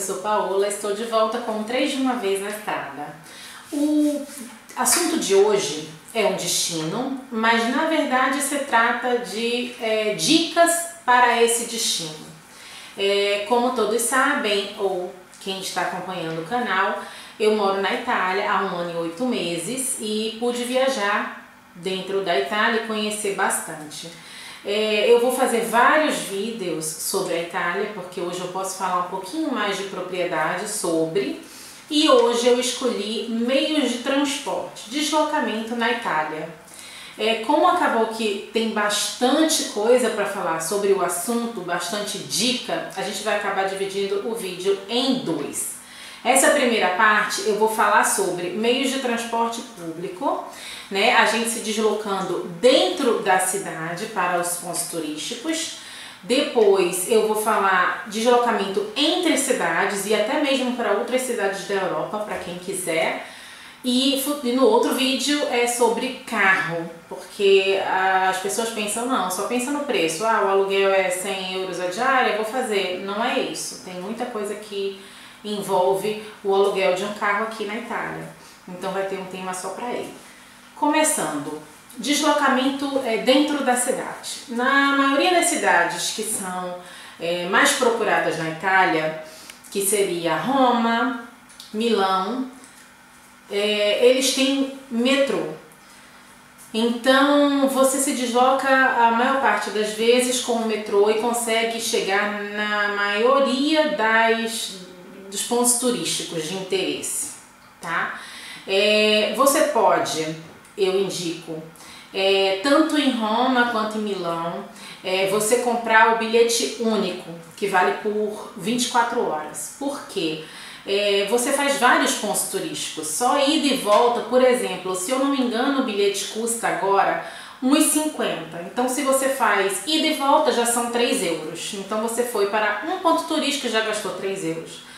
eu sou Paola, estou de volta com 3 de uma vez na estrada. O assunto de hoje é um destino, mas na verdade se trata de dicas para esse destino. Como todos sabem, ou quem está acompanhando o canal, eu moro na Itália há 1 ano e 8 meses e pude viajar dentro da Itália e conhecer bastante. Eu vou fazer vários vídeos sobre a Itália, porque hoje eu posso falar um pouquinho mais de propriedade sobre, e hoje eu escolhi meios de transporte, deslocamento na Itália. Como acabou que tem bastante coisa para falar sobre o assunto, bastante dica, a gente vai acabar dividindo o vídeo em 2. Essa primeira parte eu vou falar sobre meios de transporte público, né? A gente se deslocando dentro da cidade para os pontos turísticos. Depois eu vou falar deslocamento entre cidades e até mesmo para outras cidades da Europa, para quem quiser. E no outro vídeo é sobre carro, porque as pessoas pensam, não, só pensa no preço, o aluguel é 100 euros a diária, vou fazer. Não é isso, tem muita coisa que envolve o aluguel de um carro aqui na Itália. Então vai ter um tema só para ele. Começando, deslocamento dentro da cidade. Na maioria das cidades que são mais procuradas na Itália, que seria Roma, Milão, eles têm metrô. Então você se desloca a maior parte das vezes com o metrô e consegue chegar na maioria dos pontos turísticos de interesse, tá? Você pode, eu indico, tanto em Roma quanto em Milão, você comprar o bilhete único, que vale por 24 horas. Por quê? Você faz vários pontos turísticos, só ida e volta, por exemplo, se eu não me engano o bilhete custa agora R$1,50, então se você faz ida e volta já são 3 euros, então você foi para um ponto turístico e já gastou 3 euros.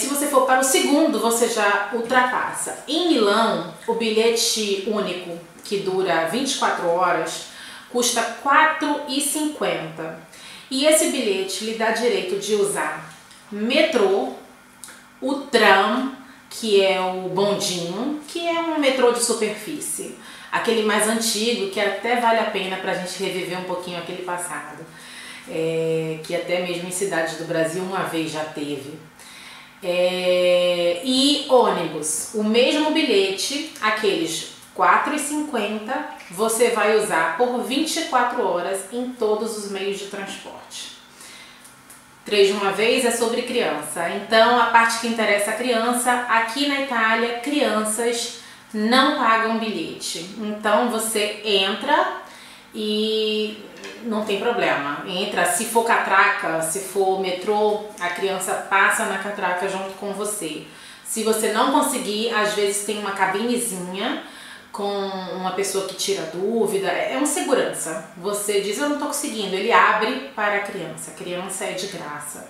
Se você for para o segundo, você já ultrapassa. Em Milão, o bilhete único, que dura 24 horas, custa R$4,50. E esse bilhete lhe dá direito de usar metrô, o tram, que é o bondinho, que é um metrô de superfície, aquele mais antigo, que até vale a pena para a gente reviver um pouquinho aquele passado, que até mesmo em cidades do Brasil uma vez já teve. E ônibus, o mesmo bilhete, aqueles R$4,50, você vai usar por 24 horas em todos os meios de transporte. 3 de uma vez é sobre criança, então a parte que interessa a criança, aqui na Itália, crianças não pagam bilhete, então você entra e não tem problema, entra, se for catraca, se for metrô, a criança passa na catraca junto com você. Se você não conseguir, às vezes tem uma cabinezinha com uma pessoa que tira dúvida, é um segurança. Você diz, eu não tô conseguindo, ele abre para a criança é de graça,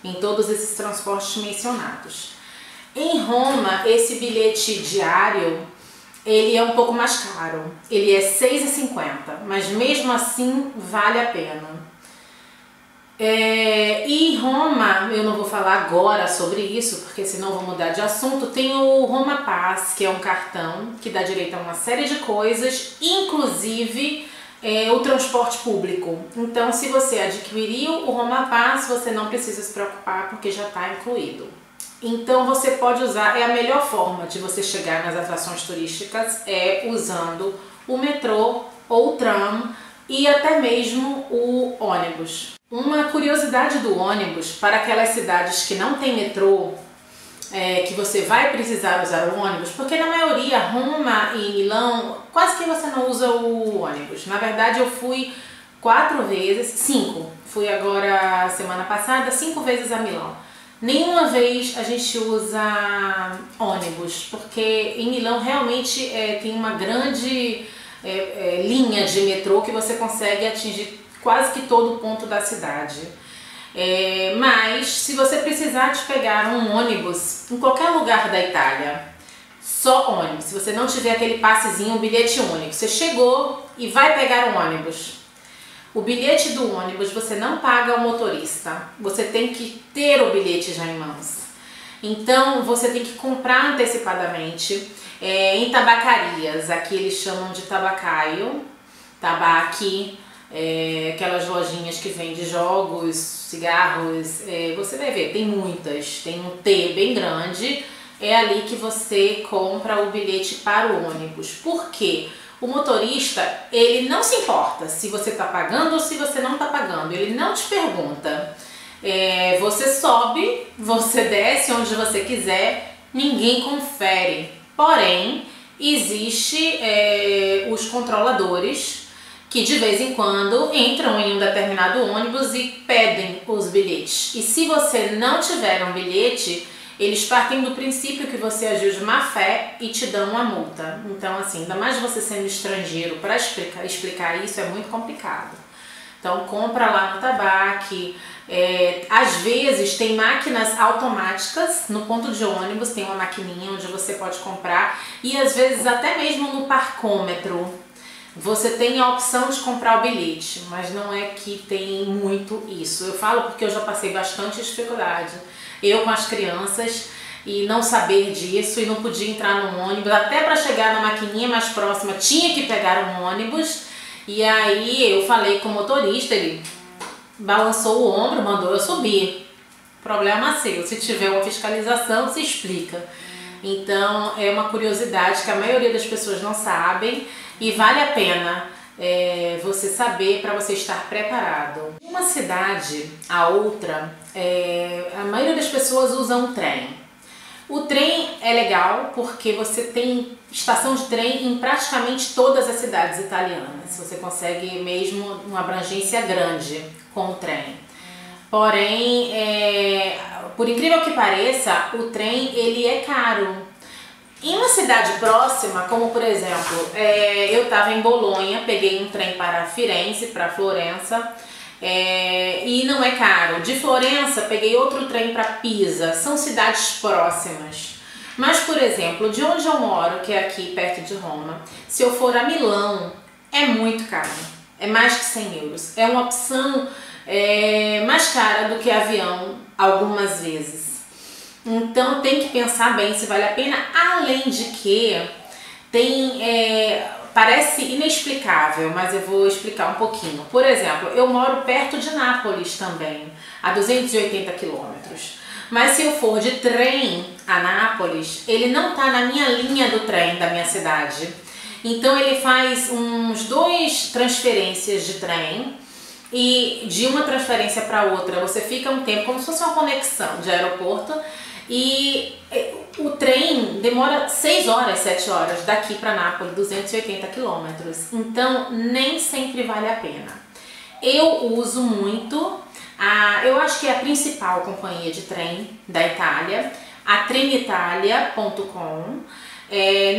em todos esses transportes mencionados. Em Roma, esse bilhete diário, ele é um pouco mais caro, ele é R$6,50, mas mesmo assim vale a pena. E em Roma, eu não vou falar agora sobre isso, porque senão vou mudar de assunto, tem o Roma Pass, que é um cartão que dá direito a uma série de coisas, inclusive o transporte público. Então se você adquiriu o Roma Pass, você não precisa se preocupar, porque já está incluído. Então você pode usar, a melhor forma de você chegar nas atrações turísticas é usando o metrô ou o tram e até mesmo o ônibus. Uma curiosidade do ônibus para aquelas cidades que não tem metrô, que você vai precisar usar o ônibus, porque na maioria, Roma e Milão, quase que você não usa o ônibus. Na verdade eu fui 5, fui agora semana passada, 5 vezes a Milão. Nenhuma vez a gente usa ônibus, porque em Milão realmente tem uma grande linha de metrô que você consegue atingir quase que todo o ponto da cidade. Mas se você precisar de pegar um ônibus em qualquer lugar da Itália, só ônibus, se você não tiver aquele passezinho, um bilhete único, você chegou e vai pegar um ônibus, O bilhete do ônibus você não paga ao motorista, você tem que ter o bilhete já em mãos. Então você tem que comprar antecipadamente em tabacarias, aqui eles chamam de tabacaio, tabaque, aquelas lojinhas que vendem jogos, cigarros, você vai ver, tem muitas, tem um T bem grande, é ali que você compra o bilhete para o ônibus. Por quê? O motorista, ele não se importa se você está pagando ou se você não está pagando, ele não te pergunta. Você sobe, você desce onde você quiser, ninguém confere. Porém, existe os controladores que de vez em quando entram em um determinado ônibus e pedem os bilhetes. E se você não tiver um bilhete, eles partem do princípio que você agiu de má fé e te dão uma multa. Então, assim, ainda mais você sendo estrangeiro, para explicar isso é muito complicado. Então, compra lá no tabaque. Às vezes tem máquinas automáticas no ponto de ônibus, tem uma maquininha onde você pode comprar. E às vezes até mesmo no parcômetro você tem a opção de comprar o bilhete, mas não é que tem muito isso. Eu falo porque eu já passei bastante dificuldade. Eu com as crianças e não saber disso e não podia entrar no ônibus, até para chegar na maquininha mais próxima tinha que pegar um ônibus. E aí eu falei com o motorista, ele balançou o ombro, mandou eu subir. Problema seu, se tiver uma fiscalização se explica. Então é uma curiosidade que a maioria das pessoas não sabem e vale a pena você saber para você estar preparado. De uma cidade a outra, a maioria das pessoas usam o trem. O trem é legal porque você tem estação de trem em praticamente todas as cidades italianas. Você consegue mesmo uma abrangência grande com o trem. Porém, por incrível que pareça, o trem ele é caro. Em uma cidade próxima, como por exemplo, eu estava em Bolonha, peguei um trem para Firenze, para Florença, e não é caro. De Florença, peguei outro trem para Pisa, são cidades próximas. Mas, por exemplo, de onde eu moro, que é aqui perto de Roma, se eu for a Milão, é muito caro, é mais que 100 euros. É uma opção mais cara do que avião algumas vezes. Então tem que pensar bem se vale a pena, além de que tem, parece inexplicável, mas eu vou explicar um pouquinho. Por exemplo, eu moro perto de Nápoles também, a 280 quilômetros. Mas se eu for de trem a Nápoles, ele não está na minha linha do trem da minha cidade. Então ele faz uns 2 transferências de trem. E de uma transferência para outra você fica um tempo, como se fosse uma conexão de aeroporto, e o trem demora 6 horas, 7 horas daqui para Nápoles, 280 quilômetros. Então nem sempre vale a pena. Eu uso muito, eu acho que é a principal companhia de trem da Itália, a Trenitalia.com.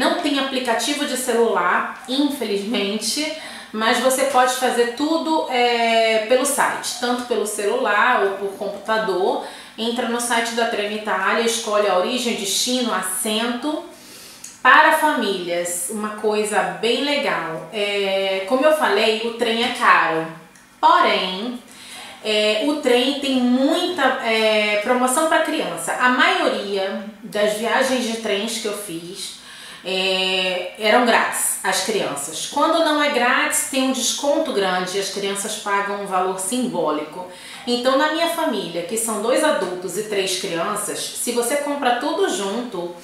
Não tem aplicativo de celular, infelizmente, mas você pode fazer tudo pelo site, tanto pelo celular ou por computador. Entra no site da Trenitalia, escolhe a origem, destino, assento. Para famílias, uma coisa bem legal, como eu falei, o trem é caro, porém o trem tem muita promoção para criança. A maioria das viagens de trens que eu fiz eram grátis às crianças. Quando não é grátis, tem um desconto grande e as crianças pagam um valor simbólico. Então, na minha família, que são 2 adultos e 3 crianças, se você compra tudo junto,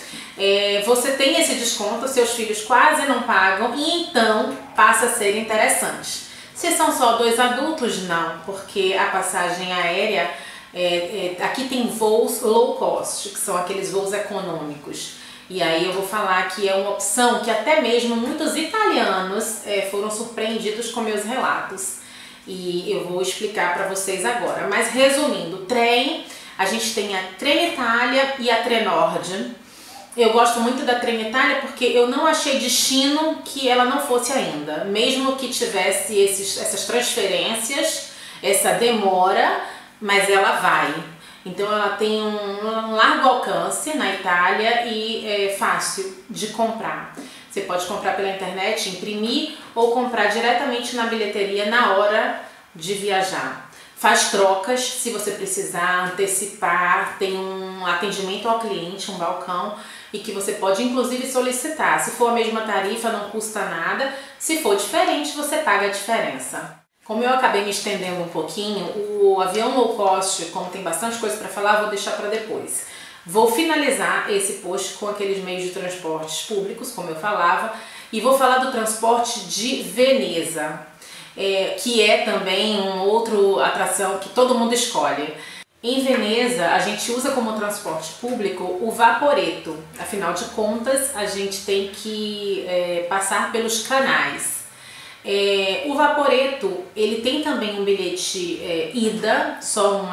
você tem esse desconto, seus filhos quase não pagam e então passa a ser interessante. Se são só 2 adultos, não, porque a passagem aérea, aqui tem voos low cost, que são aqueles voos econômicos. E aí eu vou falar que é uma opção que até mesmo muitos italianos foram surpreendidos com meus relatos. E eu vou explicar para vocês agora. Mas resumindo, trem, a gente tem a Trenitalia e a Trenord. Eu gosto muito da Trenitalia porque eu não achei destino que ela não fosse ainda. Mesmo que tivesse essas transferências, essa demora, mas ela vai. Então ela tem um largo alcance na Itália e é fácil de comprar. Você pode comprar pela internet, imprimir ou comprar diretamente na bilheteria na hora de viajar. Faz trocas se você precisar, antecipar, tem um atendimento ao cliente, um balcão, e que você pode inclusive solicitar. Se for a mesma tarifa, não custa nada. Se for diferente, você paga a diferença. Como eu acabei me estendendo um pouquinho, o avião low cost, como tem bastante coisa para falar, vou deixar para depois. Vou finalizar esse post com aqueles meios de transportes públicos, como eu falava, e vou falar do transporte de Veneza, que é também uma outra atração que todo mundo escolhe. Em Veneza, a gente usa como transporte público o Vaporetto. Afinal de contas, a gente tem que passar pelos canais. O Vaporetto, ele tem também um bilhete ida, só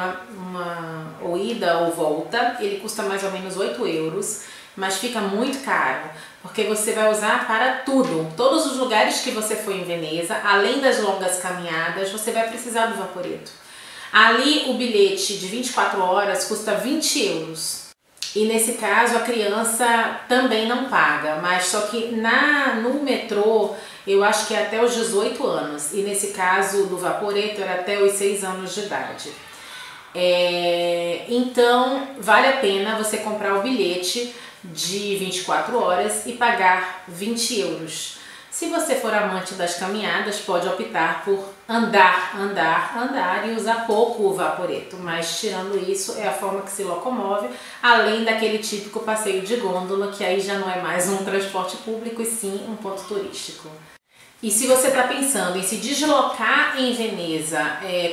ou ida ou volta. Ele custa mais ou menos 8 euros, mas fica muito caro, porque você vai usar para tudo. Todos os lugares que você for em Veneza, além das longas caminhadas, você vai precisar do Vaporetto. Ali o bilhete de 24 horas custa 20 euros. E nesse caso a criança também não paga, mas só que no metrô eu acho que é até os 18 anos. E nesse caso do Vaporetto era até os 6 anos de idade. Então vale a pena você comprar o bilhete de 24 horas e pagar 20 euros. Se você for amante das caminhadas, pode optar por andar e usar pouco o Vaporetto, mas tirando isso é a forma que se locomove, além daquele típico passeio de gôndola, que aí já não é mais um transporte público e sim um ponto turístico. E se você está pensando em se deslocar em Veneza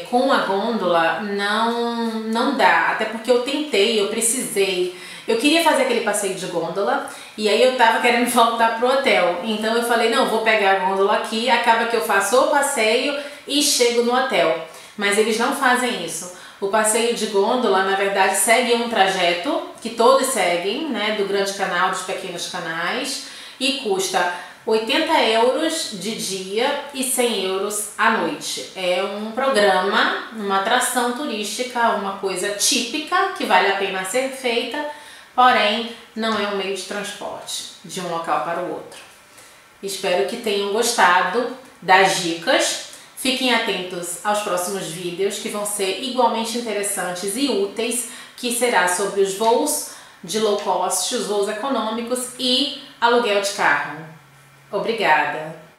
com a gôndola, não dá, até porque eu tentei, eu precisei. Eu queria fazer aquele passeio de gôndola e aí eu tava querendo voltar pro hotel. Então eu falei, não, vou pegar a gôndola aqui, acaba que eu faço o passeio e chego no hotel. Mas eles não fazem isso. O passeio de gôndola, na verdade, segue um trajeto, que todos seguem, né, do grande canal, dos pequenos canais, e custa 80 euros de dia e 100 euros à noite. É um programa, uma atração turística, uma coisa típica que vale a pena ser feita, porém não é um meio de transporte de um local para o outro. Espero que tenham gostado das dicas. Fiquem atentos aos próximos vídeos que vão ser igualmente interessantes e úteis, que será sobre os voos de low cost, os voos econômicos e aluguel de carro. Obrigada!